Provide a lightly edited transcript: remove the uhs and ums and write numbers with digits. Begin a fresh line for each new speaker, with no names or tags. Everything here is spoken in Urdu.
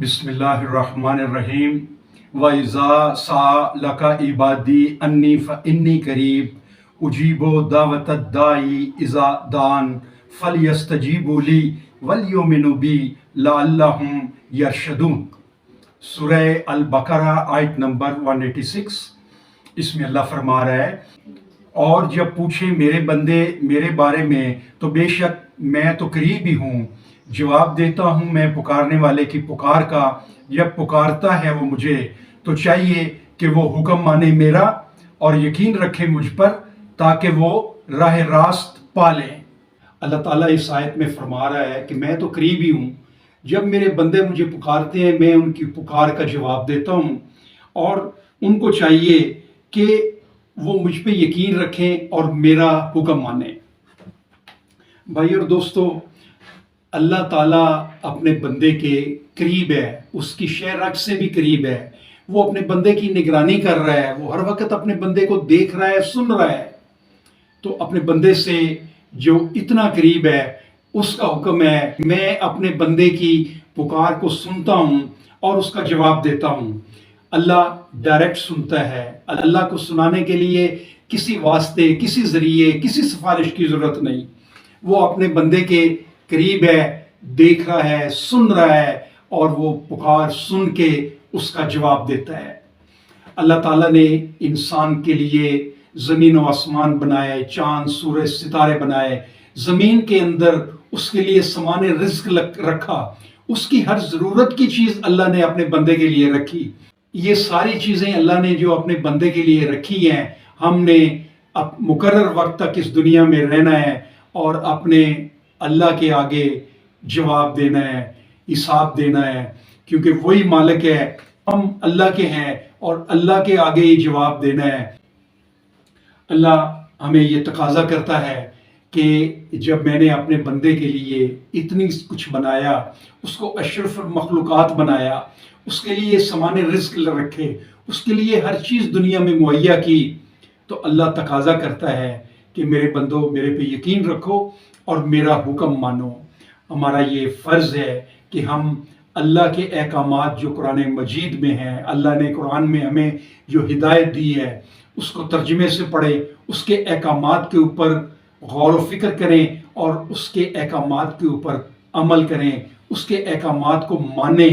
بسم اللہ الرحمن الرحیم وَإِذَا سَأَلَكَ عِبَادِي أَنِّي فَإِنِّي قَرِيبٌ أُجِيبُ دَعْوَةَ الدَّاعِ إِذَا دَعَانِ فَلْيَسْتَجِیبُوا لِی وَلْیُؤْمِنُوا بِی لَعَلَّهُمْ یرشدون۔ سورہ البقرہ آیت نمبر 186۔ اس میں اللہ فرما رہا ہے، اور جب پوچھیں میرے بندے میرے بارے میں تو بے شک میں تو قریب ہی ہوں، جواب دیتا ہوں میں پکارنے والے کی پکار کا۔ جب پکارتا ہے وہ مجھے تو چاہیے کہ وہ حکم مانے میرا اور یقین رکھے مجھ پر تاکہ وہ راہ راست پالیں۔ اللہ تعالیٰ اس آیت میں فرما رہا ہے کہ میں تو قریب ہی ہوں، جب میرے بندے مجھے پکارتے ہیں میں ان کی پکار کا جواب دیتا ہوں، اور ان کو چاہیے کہ وہ مجھ پہ یقین رکھیں اور میرا حکم مانیں۔ بھائی اور دوستو، اللہ تعالیٰ اپنے بندے کے قریب ہے، اس کی شہ رگ سے بھی قریب ہے۔ وہ اپنے بندے کی نگرانی کر رہا ہے، وہ ہر وقت اپنے بندے کو دیکھ رہا ہے، سن رہا ہے۔ تو اپنے بندے سے جو اتنا قریب ہے، اس کا حکم ہے میں اپنے بندے کی پکار کو سنتا ہوں اور اس کا جواب دیتا ہوں۔ اللہ ڈائریکٹ سنتا ہے۔ اللہ کو سنانے کے لیے کسی واسطے، کسی ذریعے، کسی سفارش کی ضرورت نہیں۔ وہ اپنے بندے کے قریب ہے، دیکھ رہا ہے، سن رہا ہے، اور وہ پکار سن کے اس کا جواب دیتا ہے۔ اللہ تعالیٰ نے انسان کے لیے زمین و آسمان بنائے، چاند سورج ستارے بنائے، زمین کے اندر اس کے لیے سامان رزق رکھا، اس کی ہر ضرورت کی چیز اللہ نے اپنے بندے کے لیے رکھی۔ یہ ساری چیزیں اللہ نے جو اپنے بندے کے لیے رکھی ہیں، ہم نے مقرر وقت تک اس دنیا میں رہنا ہے اور اپنے اللہ کے آگے جواب دینا ہے، حساب دینا ہے، کیونکہ وہی مالک ہے، ہم اللہ کے ہیں اور اللہ کے آگے ہی جواب دینا ہے۔ اللہ ہمیں یہ تقاضا کرتا ہے کہ جب میں نے اپنے بندے کے لیے اتنی کچھ بنایا، اس کو اشرف المخلوقات بنایا، اس کے لیے سامان رزق رکھے، اس کے لیے ہر چیز دنیا میں مہیا کی، تو اللہ تقاضا کرتا ہے کہ میرے بندو میرے پہ یقین رکھو اور میرا حکم مانو۔ ہمارا یہ فرض ہے کہ ہم اللہ کے احکامات جو قرآن مجید میں ہیں، اللہ نے قرآن میں ہمیں جو ہدایت دی ہے، اس کو ترجمے سے پڑھیں، اس کے احکامات کے اوپر غور و فکر کریں اور اس کے احکامات کے اوپر عمل کریں، اس کے احکامات کو مانیں۔